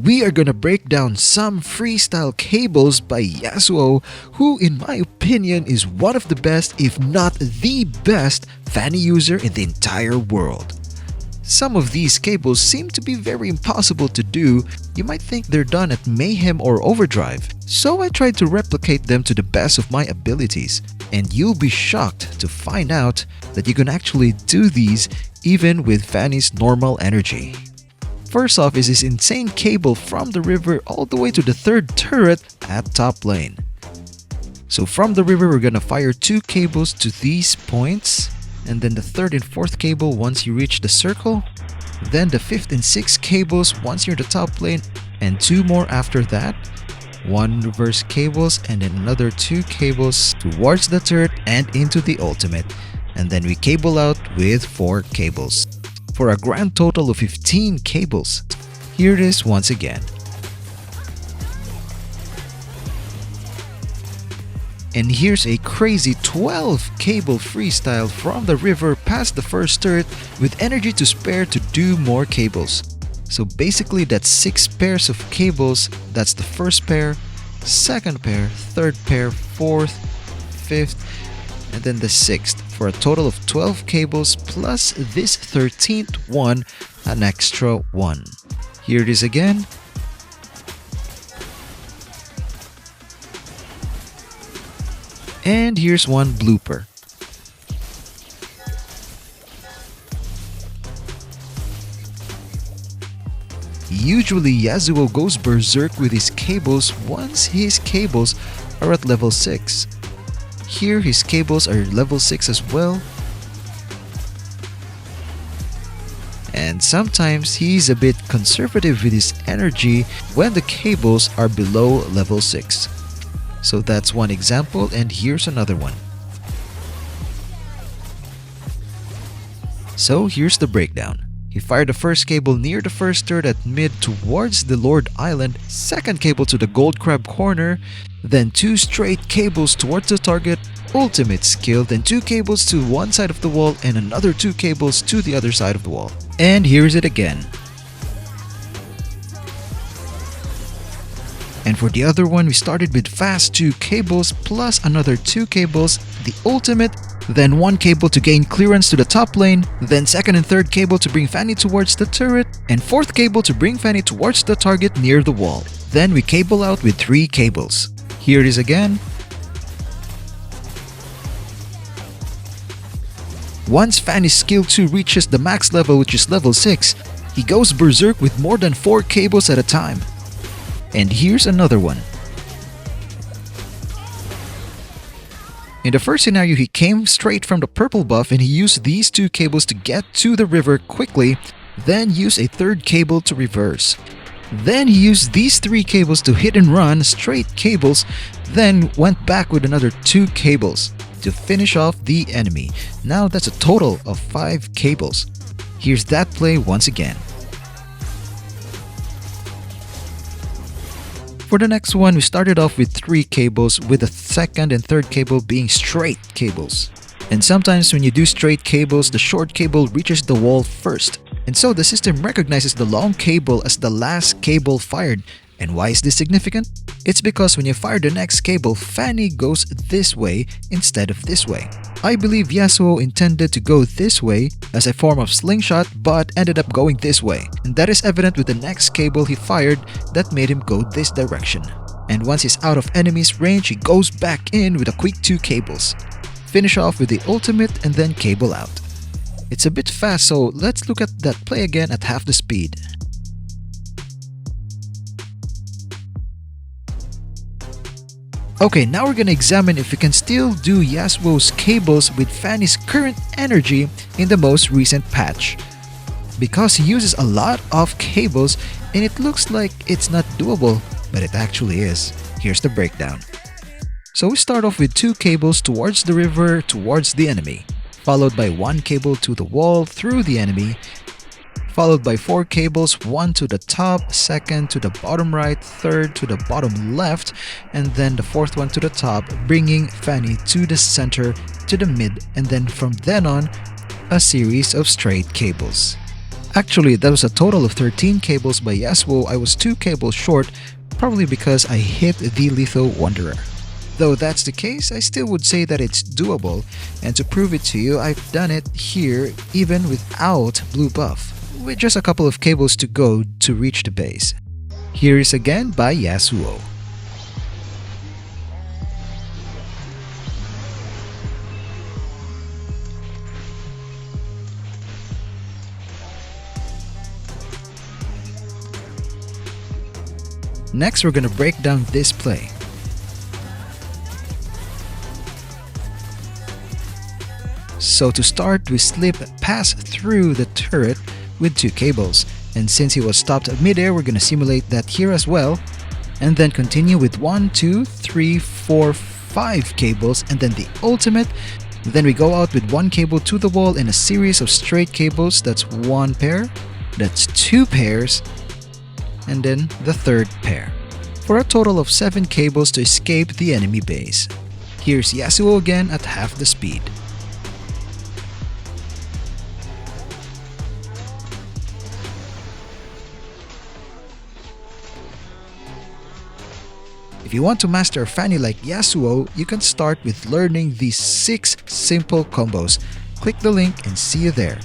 we are gonna break down some freestyle cables by Yasuo, who in my opinion is one of the best, if not the best, Fanny user in the entire world. Some of these cables seem to be very impossible to do. You might think they're done at Mayhem or Overdrive, so I tried to replicate them to the best of my abilities. And you'll be shocked to find out that you can actually do these even with Fanny's normal energy. First off is this insane cable from the river all the way to the third turret at top lane. So from the river we're gonna fire 2 cables to these points, and then the third and fourth cable once you reach the circle, then the fifth and sixth cables once you're in the top lane, and 2 more after that. 1 reverse cables and then another 2 cables towards the turret and into the ultimate, and then we cable out with 4 cables for a grand total of 15 cables. Here it is once again. And here's a crazy 12 cable freestyle from the river past the first turret with energy to spare to do more cables. So basically that's 6 pairs of cables. That's the first pair, second pair, third pair, fourth, fifth, and then the sixth, for a total of 12 cables plus this 13th one, an extra 1. Here it is again. And here's one blooper. Usually Yasuo goes berserk with his cables once his cables are at level 6. Here his cables are level 6 as well. And sometimes he's a bit conservative with his energy when the cables are below level 6. So that's one example, and here's another one. So here's the breakdown. He fired the first cable near the first turret at mid towards the Lord Island, second cable to the Gold Crab corner, then 2 straight cables towards the target, ultimate skill, then 2 cables to one side of the wall and another 2 cables to the other side of the wall. And here's it again. And for the other one, we started with fast 2 cables plus another 2 cables, the ultimate, then 1 cable to gain clearance to the top lane, then second and third cable to bring Fanny towards the turret, and fourth cable to bring Fanny towards the target near the wall. Then we cable out with 3 cables. Here it is again. Once Fanny's skill 2 reaches the max level, which is level 6, he goes berserk with more than 4 cables at a time. And here's another one. In the first scenario, he came straight from the purple buff and he used these 2 cables to get to the river quickly, then used a third cable to reverse. Then he used these 3 cables to hit and run, straight cables, then went back with another 2 cables to finish off the enemy. Now that's a total of 5 cables. Here's that play once again. For the next one, we started off with 3 cables, with the second and third cable being straight cables. And sometimes when you do straight cables, the short cable reaches the wall first. And so the system recognizes the long cable as the last cable fired. And why is this significant? It's because when you fire the next cable, Fanny goes this way instead of this way. I believe Yasuo intended to go this way as a form of slingshot, but ended up going this way. And that is evident with the next cable he fired that made him go this direction. And once he's out of enemy's range, he goes back in with a quick 2 cables. Finish off with the ultimate and then cable out. It's a bit fast, so let's look at that play again at half the speed. Okay, now we're gonna examine if we can still do Yasuo's cables with Fanny's current energy in the most recent patch. Because he uses a lot of cables and it looks like it's not doable, but it actually is. Here's the breakdown. So we start off with 2 cables towards the river towards the enemy, followed by 1 cable to the wall through the enemy, followed by 4 cables, 1 to the top, second to the bottom right, third to the bottom left, and then the fourth one to the top, bringing Fanny to the center, to the mid, and then from then on, a series of straight cables. Actually, that was a total of 13 cables by Yasuo. I was 2 cables short, probably because I hit the Litho Wanderer. Though that's the case, I still would say that it's doable, and to prove it to you, I've done it here even without blue buff, with just a couple of cables to go to reach the base. Here is again by Yasuo. Next, we're gonna break down this play. So to start, we slip past through the turret with 2 cables, and since he was stopped mid-air, we're gonna simulate that here as well, and then continue with 1, 2, 3, 4, 5 cables, and then the ultimate. Then we go out with 1 cable to the wall and a series of straight cables. That's 1 pair, that's 2 pairs, and then the 3rd pair, for a total of 7 cables to escape the enemy base. Here's Yasuo again at half the speed. If you want to master Fanny like Yasuo, you can start with learning these 6 simple combos. Click the link and see you there.